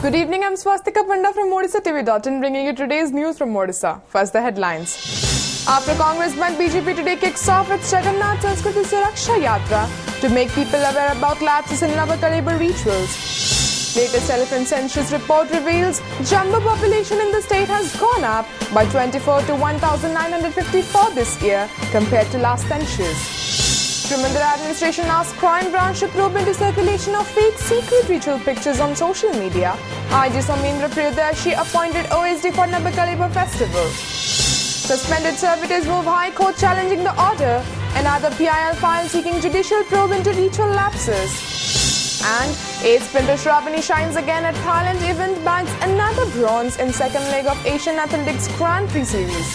Good evening, I'm Swastika Panda from Odisha TV.in bringing you today's news from Odisha. First, the headlines. After Congress Bandh, BJP today kicks off its Jagannath Sanskriti Suraksha Yatra to make people aware about lapses in Navakaleba rituals. Latest elephant census report reveals jumbo population in the state has gone up by 24 to 1,954 this year compared to last census. Trivandrum administration asked Crime Branch to probe into circulation of fake secret ritual pictures on social media. IG Somendra Priyadarshi appointed OSD for Navakaleba festival. Suspended servitors move High Court challenging the order. Another PIL file seeking judicial probe into ritual lapses. And 8th sprinter Shravani shines again at Thailand event, bags another bronze in second leg of Asian Athletics Grand Prix series.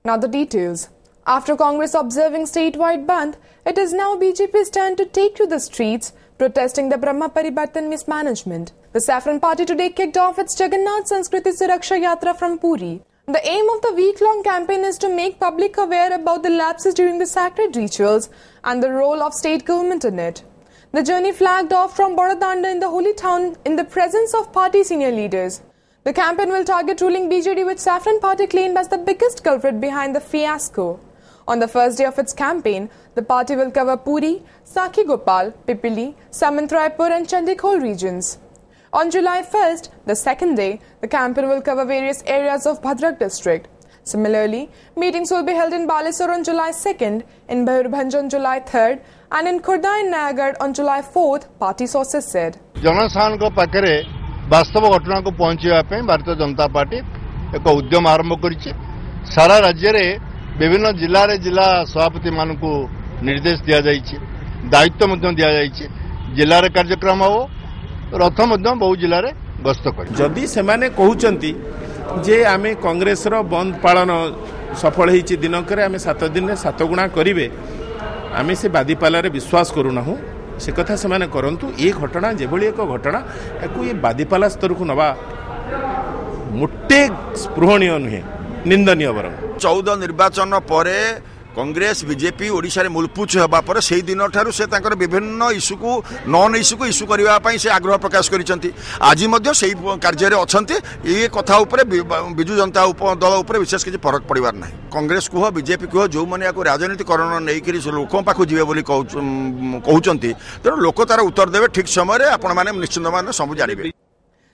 Now the details. After Congress observing statewide bandh, it is now BJP's turn to take to the streets, protesting the Brahma Paribartan mismanagement. The Saffron Party today kicked off its Jagannath Sanskriti Suraksha Yatra from Puri. The aim of the week-long campaign is to make public aware about the lapses during the sacred rituals and the role of state government in it. The journey flagged off from Bodadanda in the holy town in the presence of party senior leaders. The campaign will target ruling BJD, which Saffron Party claimed as the biggest culprit behind the fiasco. On the first day of its campaign, the party will cover Puri, Sakhi Gopal, Pipili, Samantraipur and Chandikhol regions. On July 1st, the second day, the campaign will cover various areas of Bhadrak district. Similarly, meetings will be held in Balesur on July 2nd, in Mayurbhanj on July 3rd and in Khurda and Nayagarh on July 4th, party sources said. जनसाधारण को पाखरे वास्तव घटना को पहुंचवा Bharatiya Janata party एक उद्यम आरंभ करिछि। सारा राज्य रे विभिन्न जिला रे जिला सभापति मानकु निर्देश दिया जाइछि, दायित्व मध्य दिया जाइछि। जिला रे कार्यक्रम हो रथ मध्य बहु जिला रे गस्त कर। जदि से माने कहउचंती जे आमे कांग्रेस रो बंद पालन सफल हेछि दिनक रे आमे 7 दिन रे 7 गुणा करिवे, आमे से बादीपाला रे विश्वास करू नाहु। से कथा से माने करंतु ए घटना जेभली एक घटना एको ए बादीपाला स्तर को नबा मोटे स्पृहणीय नुहे, निंदनीय बरं। 14 निर्वाचन परे कांग्रेस बीजेपी ओडिशा रे मूलपुच हेबा पर से दिन ठारू से तांकर विभिन्न इश्यू को नॉन इश्यू को इश्यू करबा पई से आग्रह प्रकाश करिसंती। आज मध्य सेही कार्य रे अछंती। ए कथा ऊपर बिजु जनता दल ऊपर विशेष किछि फरक पड़िबार नाही। कांग्रेस को बीजेपी को जो माने को राजनीतिकरण नै करी लोकन पाखु जिवे बोली कहउचंती, त लोक तार उत्तर देबे ठीक समय रे आपण माने निश्चित माने सब जानिबे।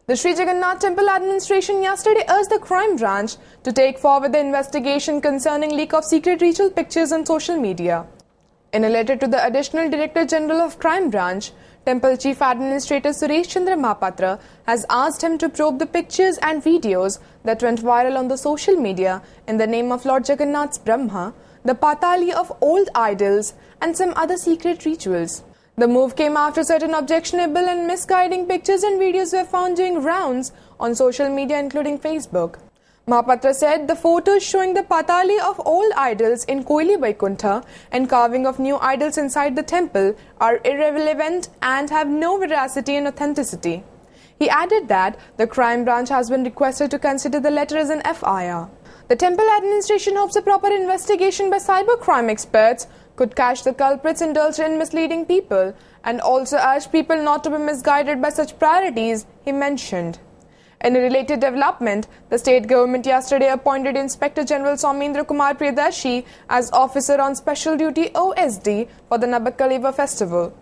The Sri Jagannath Temple administration yesterday urged the Crime Branch to take forward the investigation concerning leak of secret ritual pictures on social media. In a letter to the Additional Director General of Crime Branch, Temple Chief Administrator Suresh Chandra Mahapatra has asked him to probe the pictures and videos that went viral on the social media in the name of Lord Jagannath's Brahma, the Patali of old idols and some other secret rituals. The move came after certain objectionable and misguiding pictures and videos were found doing rounds on social media including Facebook. Mahapatra said the photos showing the Patali of old idols in Koili Vaikuntha and carving of new idols inside the temple are irrelevant and have no veracity and authenticity. He added that the Crime Branch has been requested to consider the letter as an FIR. The temple administration hopes a proper investigation by cybercrime experts could catch the culprits indulged in misleading people and also urge people not to be misguided by such priorities, he mentioned. In a related development, the state government yesterday appointed Inspector General Somendra Kumar Priyadarshi as Officer on Special Duty OSD for the Navakaleba festival.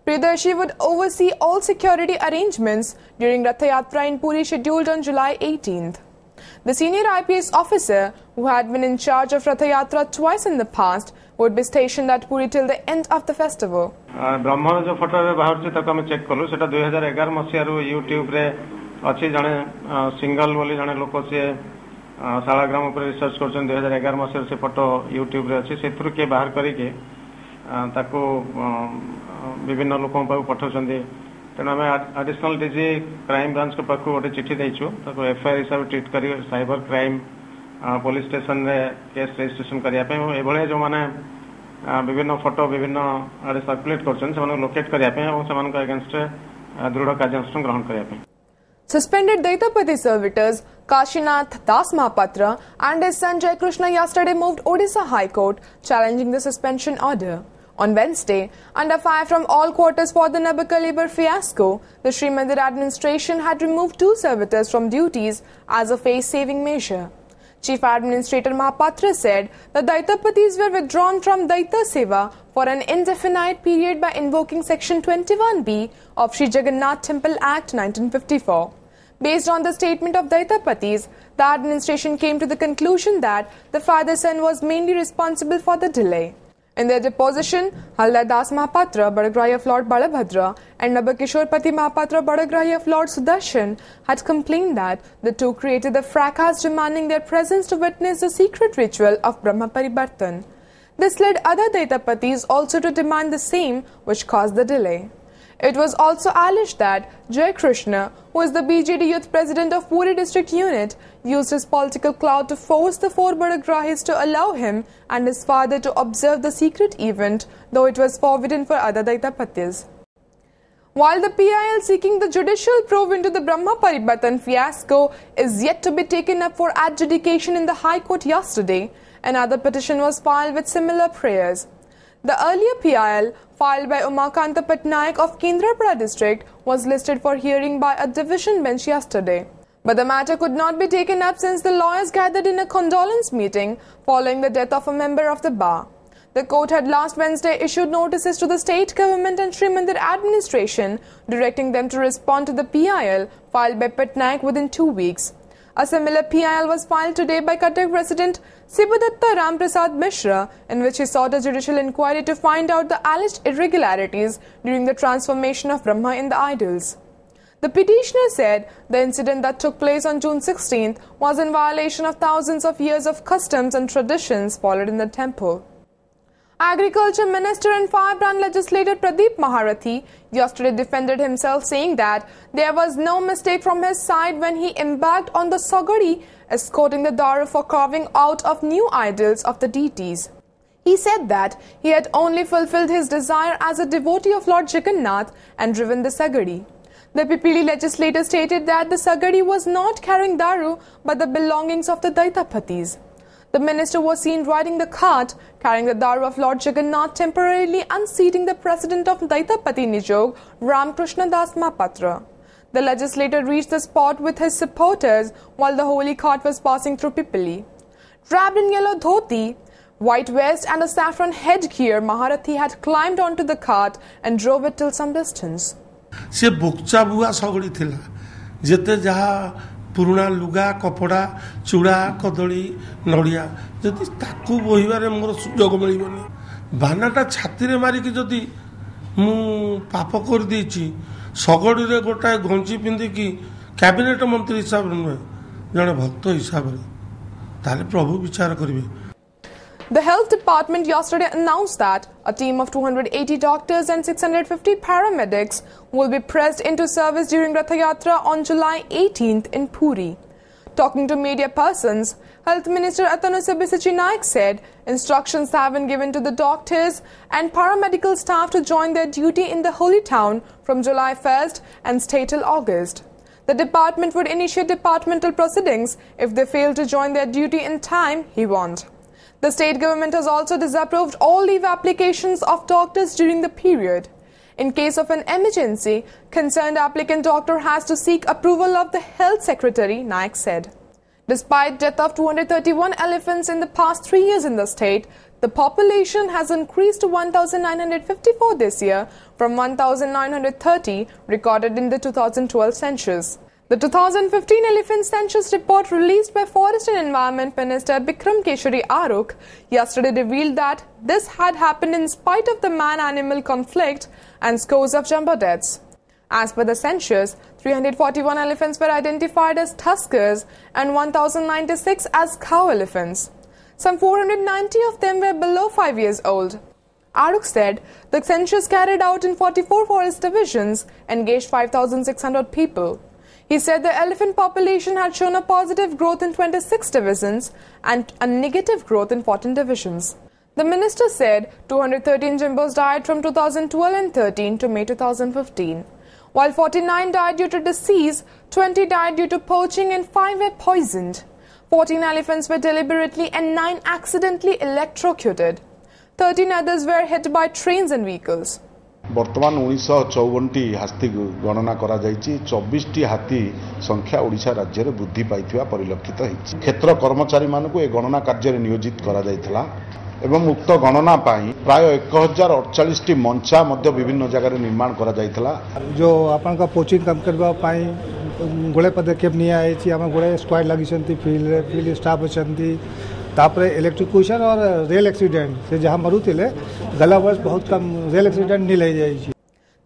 Priyadarshi would oversee all security arrangements during Rath Yatra in Puri scheduled on July 18th. The senior IPS officer, who had been in charge of Rath Yatra twice in the past, would be stationed at Puri till the end of the festival. ब्रह्म जो photo रे बाहर से तक हम check कलु सेटा 2011 मसिया रो YouTube रे अछि जने सिंगल बोली जने लोक से शालाग्राम ऊपर रिसर्च करछन 2011 मसिया से फोटो YouTube रे अछि सेथुर के बाहर करी के ताको विभिन्न लोकन पाउ पठौछन्ती। तेना हम एडिशनल डीजी क्राइम ब्रांच के पाखु गोटे चिट्ठी दैछु ताको एफआईआर हिसाब ट्रीट करी साइबर क्राइम पुलिस स्टेशन रे केस रजिस्ट्रेशन करिया पे एभळे जो माने विभिन्न फोटो विभिन्न आडे सर्कुलेट करछन से माने लोकेट करिया पे और समान को अगेंस्ट दृढ़ कार्यानुष्ठान ग्रहण करिया पे। Suspended Daitapati servitors Kashinath Das Mahapatra and his son Jai Krishna yesterday moved Odisha High Court challenging the suspension order. On Wednesday, under fire from all quarters for the Nabha labor fiasco, the Sri Mandir administration had removed 2 servitors from duties as a face-saving measure. Chief Administrator Mahapatra said the Daitapatis were withdrawn from Daita Seva for an indefinite period by invoking Section 21B of Sri Jagannath Temple Act 1954. Based on the statement of Daitapatis, the administration came to the conclusion that the father-son was mainly responsible for the delay. In their deposition, Halder Das Mahapatra, Badagrahi of Lord Balabhadra, and Nabakishorpati Mahapatra, Badagrahi of Lord Sudarshan, had complained that the two created a fracas demanding their presence to witness the secret ritual of Brahma Paribartan. This led other Daitapatis also to demand the same, which caused the delay. It was also alleged that Jai Krishna, who is the BJD Youth President of Puri District Unit, used his political clout to force the 4 Badagrahis to allow him and his father to observe the secret event, though it was forbidden for other Daitapatis. While the PIL seeking the judicial probe into the Brahma Paribartan fiasco is yet to be taken up for adjudication in the High Court yesterday, another petition was filed with similar prayers. The earlier PIL, filed by Umakanta Patnaik of Kendrapada district, was listed for hearing by a division bench yesterday. But the matter could not be taken up since the lawyers gathered in a condolence meeting following the death of a member of the bar. The court had last Wednesday issued notices to the state government and Sri Mandir administration, directing them to respond to the PIL filed by Patnaik within 2 weeks. A similar PIL was filed today by Cuttack resident Sibadatta Ramprasad Mishra, in which he sought a judicial inquiry to find out the alleged irregularities during the transformation of Brahma in the idols. The petitioner said the incident that took place on June 16th was in violation of thousands of years of customs and traditions followed in the temple. Agriculture Minister and Firebrand legislator Pradeep Maharathi yesterday defended himself, saying that there was no mistake from his side when he embarked on the Sagadi, escorting the Daru for carving out of new idols of the deities. He said that he had only fulfilled his desire as a devotee of Lord Jagannath and driven the Sagadi. The PPD legislator stated that the Sagadi was not carrying Daru but the belongings of the Daitapatis. The minister was seen riding the cart, carrying the Daru of Lord Jagannath, temporarily unseating the president of Daitapati Nijog, Ramkrishna Das Mahapatra. The legislator reached the spot with his supporters while the holy cart was passing through Pipali. Wrapped in yellow dhoti, white vest and a saffron headgear, Maharathi had climbed onto the cart and drove it till some distance. से बुक्चा बुआ सगड़ी थिला जेते जहा पुराना लुगा कपड़ा चूड़ा कदली नड़िया जदि ताकू बोहिबारे मोर सुजोग मिलबनी बानाटा छाती रे मारी कि जदि मु पाप कर देछि सगड़ी रे गोटाए गंजी पिंदी कि कैबिनेट मंत्री हिसाब रे जने भक्त हिसाब रे ताले प्रभु विचार करिवे. The Health Department yesterday announced that a team of 280 doctors and 650 paramedics will be pressed into service during Rath Yatra on July 18th in Puri. Talking to media persons, Health Minister Atanu Sabyasachi Naik said instructions have been given to the doctors and paramedical staff to join their duty in the holy town from July 1st and stay till August. The department would initiate departmental proceedings if they fail to join their duty in time, he warned. The state government has also disapproved all leave applications of doctors during the period. In case of an emergency, concerned applicant doctor has to seek approval of the health secretary, Naik said. Despite death of 231 elephants in the past 3 years in the state, the population has increased to 1,954 this year from 1,930 recorded in the 2012 census. The 2015 Elephant Census report released by Forest and Environment Minister Bikram Keshari Aruk yesterday revealed that this had happened in spite of the man-animal conflict and scores of jumbo deaths. As per the census, 341 elephants were identified as tuskers and 1,096 as cow elephants. Some 490 of them were below 5 years old. Aruk said the census carried out in 44 forest divisions engaged 5,600 people. He said the elephant population had shown a positive growth in 26 divisions and a negative growth in 14 divisions. The minister said 213 jimbos died from 2012 and 13 to May 2015. While 49 died due to disease, 20 died due to poaching and 5 were poisoned. 14 elephants were deliberately and 9 accidentally electrocuted. 13 others were hit by trains and vehicles. वर्तमान 1954टी हाथी गणना करा जायछि 24टी हाथी संख्या ओडिशा राज्य रे वृद्धि पाइथिबा परिलक्षित होइछि। क्षेत्र कर्मचारी मानकु ए गणना कार्य रे नियोजित करा जायथिला एवं उक्त गणना पाई प्राय 1048टी मंचा मध्य विभिन्न जगह रे निर्माण करा जायथिला। जो आपन का कोचिंग कम करबा पाई गोळे पदक्षेप निया आइछि। हम गोळे स्क्वाड लागिसंती फील्ड स्टाफ अछंती तापरे इलेक्ट्रिक्यूशन और रेल एक्सीडेंट से जहां मरुतिले गला वर्ष बहुत कम रेल एक्सीडेंट नहीं ले जाइछि।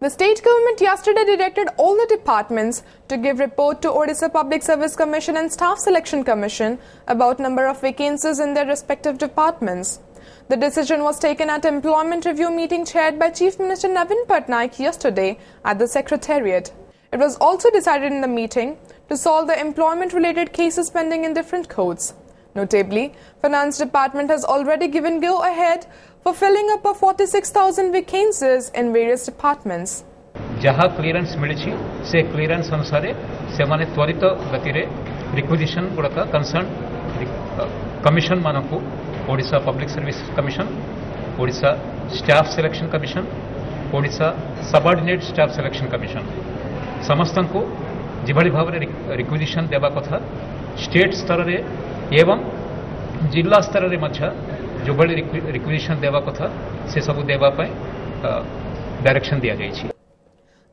The state government yesterday directed all the departments to give report to Odisha Public Service Commission and Staff Selection Commission about number of vacancies in their respective departments. The decision was taken at employment review meeting chaired by Chief Minister Navin Patnaik yesterday at the Secretariat. It was also decided in the meeting to solve the employment related cases pending in different courts. Notably, Finance Department has already given go-ahead for filling up of 46,000 vacancies in various departments. जहाँ clearance मिली से clearance अनुसार से माने त्वरित गति रे requisition गुड़ाक कंसर्न कमिशन मानकु Odisha public service commission, Odisha staff selection commission, Odisha subordinate staff selection commission समस्त को जिभली भाव में रिक्विजिशन देवा कथा स्टेट स्तर रे एवं जिला स्तर रे मध्य जो बड़ी रिक्विजिशन देवा कथा से सब देवा पाए डायरेक्शन दिया जाइछि।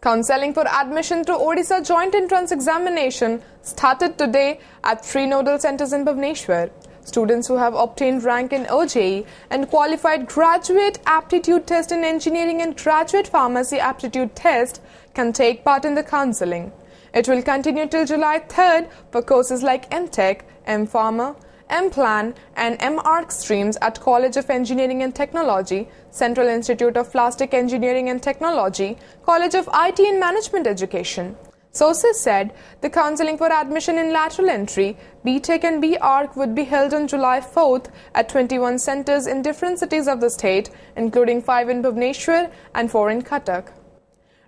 Counselling for admission to Odisha Joint Entrance Examination started today at 3 nodal centers in Bhubaneswar. Students who have obtained rank in OJEE and qualified graduate aptitude test in engineering and graduate pharmacy aptitude test can take part in the counselling. It will continue till July 3rd for courses like MTech, M-Pharma, M-Plan and M-Arch streams at College of Engineering and Technology, Central Institute of Plastic Engineering and Technology, College of IT and Management Education. Sources said the counselling for admission in lateral entry, BTech and B-Arch would be held on July 4th at 21 centres in different cities of the state, including 5 in Bhubaneswar and 4 in Cuttack.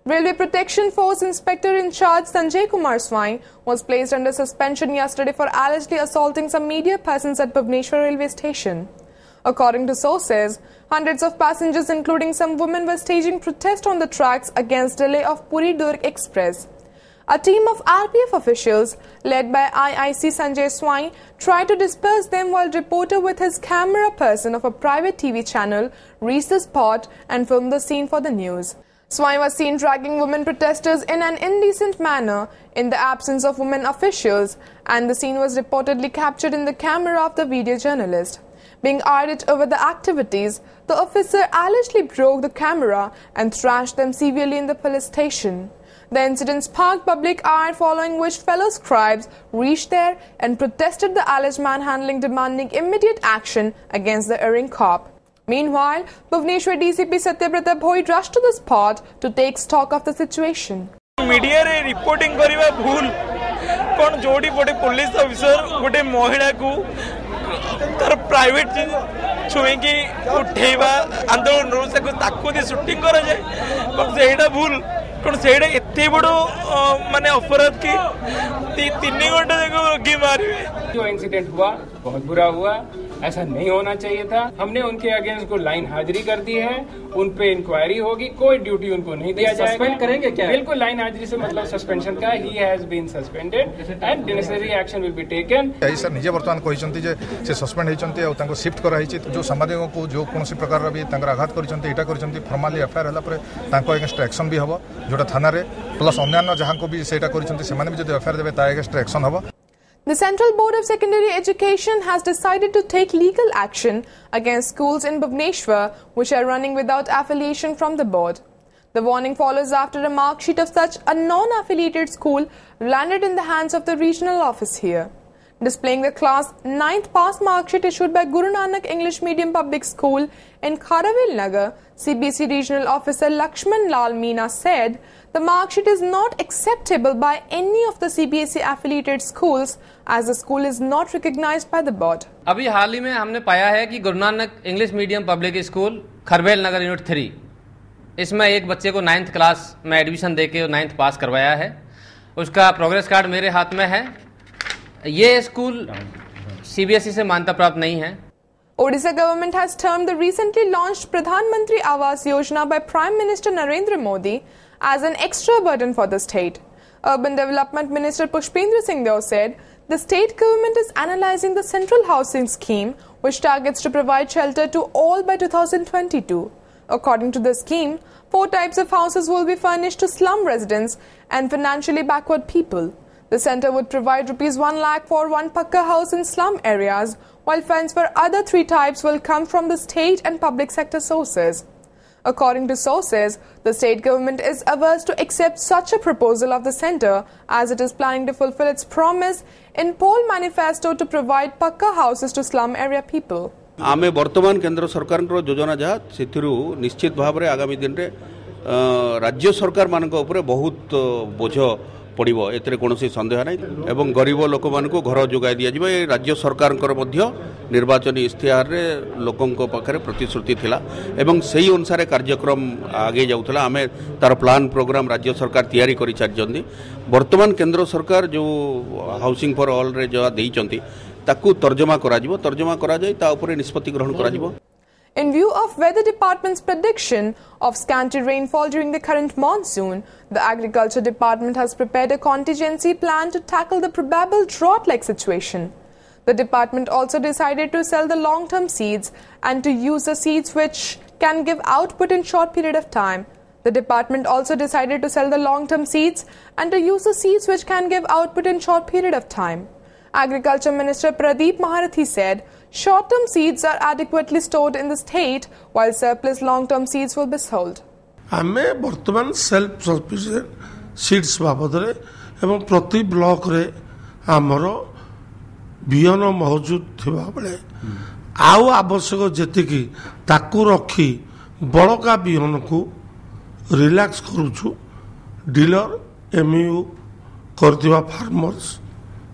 Railway Protection Force Inspector in charge Sanjay Kumar Swai was placed under suspension yesterday for allegedly assaulting some media persons at Bhubaneswar railway station. According to sources, hundreds of passengers including some women were staging protest on the tracks against delay of Puri-Durg Express. A team of RPF officials led by IIC Sanjay Swai tried to disperse them while reporter with his camera person of a private TV channel reached the spot and filmed the scene for the news. Swai was seen dragging women protesters in an indecent manner in the absence of women officials, and the scene was reportedly captured in the camera of the video journalist. Being irate over the activities, the officer allegedly broke the camera and thrashed them severely in the police station. The incident sparked public ire, following which fellow scribes reached there and protested the alleged manhandling, demanding immediate action against the erring cop. Meanwhile, Bhubaneswar DCP Satyabrata Bhoi rushed to the spot to take stock of the situation. Media रे reporting करिवा भूल कोन जोडी पटे police officer गोटे महिला को तार private छुई की उठेवा आंदोलन रोसे को ताकू दे शूटिंग करा जाए कोन सेडा भूल कोन सेडा एते बडो माने अपराध की 3 घंटे देखो रोगी मारिवे। जो इंसिडेंट हुआ बहुत बुरा हुआ, ऐसा नहीं होना चाहिए था। हमने उनके अगेंस्ट को लाइन हाजिरी कर दी है, उन पे इंक्वायरी होगी, कोई ड्यूटी उनको नहीं दिया जाएगा। सस्पेंड करेंगे क्या? बिल्कुल, लाइन हाजिरी से मतलब सस्पेंशन का। He has been suspended and necessary action will be taken. यही सर निजे वर्तमान कहते जे से सस्पेंड होइचंती और तांको शिफ्ट करा हिची। जो सांबादिकों को जो कोनोसी प्रकार भी तांकर आघात करिसंती एटा करिसंती फॉर्मली एफआईआर हला पर तांको अगेंस्ट एक्शन भी हबो, जोटा थाना रे प्लस अन्य जहां को भी सेटा करिसंती से माने भी जदि एफआईआर देबे ता अगेंस्ट एक्शन हबो। The Central Board of Secondary Education has decided to take legal action against schools in Bhubaneswar which are running without affiliation from the board. The warning follows after a mark sheet of such a non-affiliated school landed in the hands of the regional office here. Displaying the class 9th pass mark sheet issued by Guru Nanak English Medium Public School in Kharavil Nagar, CBC Regional Officer Lakshman Lal Meena said the mark sheet is not acceptable by any of the CBSE affiliated schools as the school is not recognized by the board. अभी हाल ही में हमने पाया है कि Guru Nanak English medium public school Kharavela Nagar unit 3 इसमें एक बच्चे को 9th क्लास में एडमिशन देके 9th पास करवाया है। उसका प्रोग्रेस कार्ड मेरे हाथ में है। ये स्कूल सीबीएसई से मान्यता प्राप्त नहीं है। Odisha government has termed the recently launched Pradhan Mantri Awas Yojana by Prime Minister Narendra Modi as an extra burden for the state. Urban Development Minister Pushpendra Singh Deo said the state government is analysing the central housing scheme, which targets to provide shelter to all by 2022. According to the scheme, 4 types of houses will be furnished to slum residents and financially backward people. The centre would provide ₹1 lakh for one Pakka house in slum areas, while funds for other 3 types will come from the state and public sector sources. According to sources, the state government is averse to accept such a proposal of the centre, as it is planning to fulfill its promise in Poll Manifesto to provide Pakka houses to slum area people. आमे वर्तमान केंद्र सरकार योजना जहाँ से निश्चित भाव में आगामी दिन में राज्य सरकार मान बहुत बोझ पड़ो ए कौन सन्देह ना एवं गरीब लोक मान घर जोगाई दि जाए राज्य सरकार निर्वाचन इश्तेहार लोकों पाखे प्रतिश्रुति थिला एवं सही अनुसार कार्यक्रम आगे जाऊला आमे तार प्लान प्रोग्राम राज्य सरकार तैयारी करि सारिछन्ती वर्तमान केंद्र सरकार जो हाउसिंग फॉर ऑल रे जो देइछन्ती ताकू तर्जमा करा जाय ता ऊपर निष्पत्ति ग्रहण करा जिवो. In view of Weather Department's prediction of scanty rainfall during the current monsoon, the Agriculture Department has prepared a contingency plan to tackle the probable drought-like situation. The department also decided to sell the long-term seeds and to use the seeds which can give output in short period of time. The department also decided to sell the long-term seeds and to use the seeds which can give output in short period of time. Agriculture Minister Pradeep Maharathi said short-term seeds are adequately stored in the state, while surplus long-term seeds will be sold. आमे वर्तमान self sufficient seeds बाबद रे एवं प्रति block रे आमर बिहन मौजूद थिबा बेले आउ आवश्यक जेतिकी ताकू रखी बड़का बिहन को रिलैक्स करूछु डीलर एमयू करथिबा फार्मर्स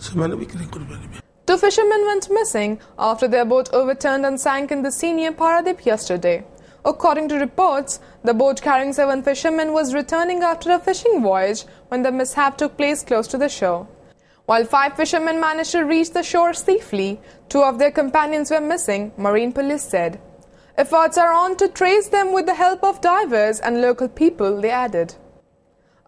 से माने बिक्री कर परिबे. 2 fishermen went missing after their boat overturned and sank in the senior Paradip yesterday. According to reports, the boat carrying 7 fishermen was returning after a fishing voyage when the mishap took place close to the shore. While 5 fishermen managed to reach the shore safely, 2 of their companions were missing, Marine Police said. Efforts are on to trace them with the help of divers and local people, they added.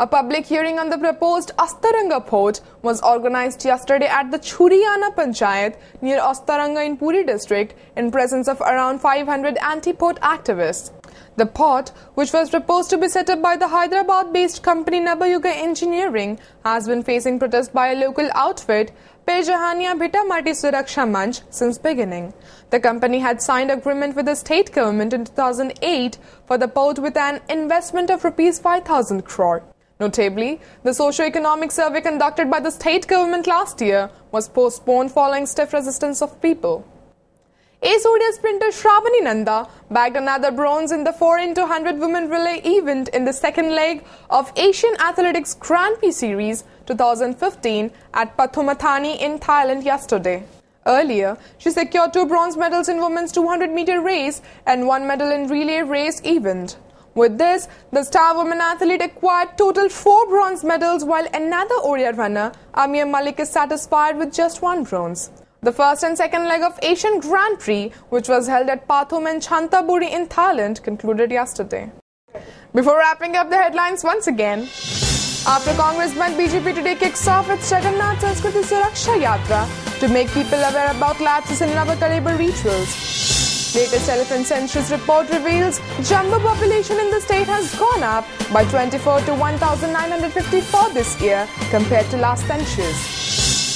A public hearing on the proposed Astaranga port was organized yesterday at the Churiyana Panchayat near Astaranga in Puri district in presence of around 500 anti-port activists. The port, which was proposed to be set up by the Hyderabad-based company Nabayuga Engineering, has been facing protest by a local outfit, Pejahania Bhita Mati Suraksha Manch, since beginning. The company had signed agreement with the state government in 2008 for the port with an investment of ₹5,000 crore. Notably, the socio-economic survey conducted by the state government last year was postponed following stiff resistance of people. Ace ODI sprinter Shravani Nanda bagged another bronze in the 4x100 women relay event in the second leg of Asian Athletics Grand Prix Series 2015 at Pathumathani in Thailand yesterday. Earlier, she secured 2 bronze medals in women's 200-meter race and 1 medal in relay race event. With this, the star woman athlete acquired total 4 bronze medals, while another ODI runner, Amir Malik, is satisfied with just 1 bronze. The first and second leg of Asian Grand Prix, which was held at Pathum and Chantaburi in Thailand, concluded yesterday. Before wrapping up the headlines once again, after Congress Bandh, BJP today kicks off its Jagannath Sanskriti Suraksha Yatra to make people aware about lapses in Navakalibar rituals. Latest elephant census report reveals jumbo population in the state has gone up by 24 to 1,954 this year compared to last census.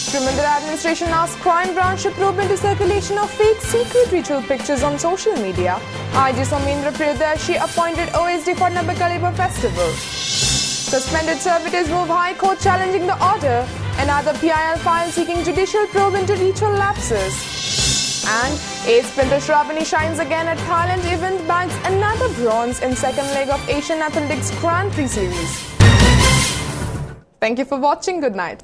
Tremendra administration asked crime branch to probe into circulation of fake secret ritual pictures on social media. IG Somendra Priyadarshi appointed OSD for Navakalibar festival. Suspended servitors move High Court challenging the order. Another PIL file seeking judicial probe into ritual lapses. And ace sprinter Shravani shines again at Thailand event, bags another bronze in second leg of Asian Athletics Grand Prix Series. Thank you for watching. Good night.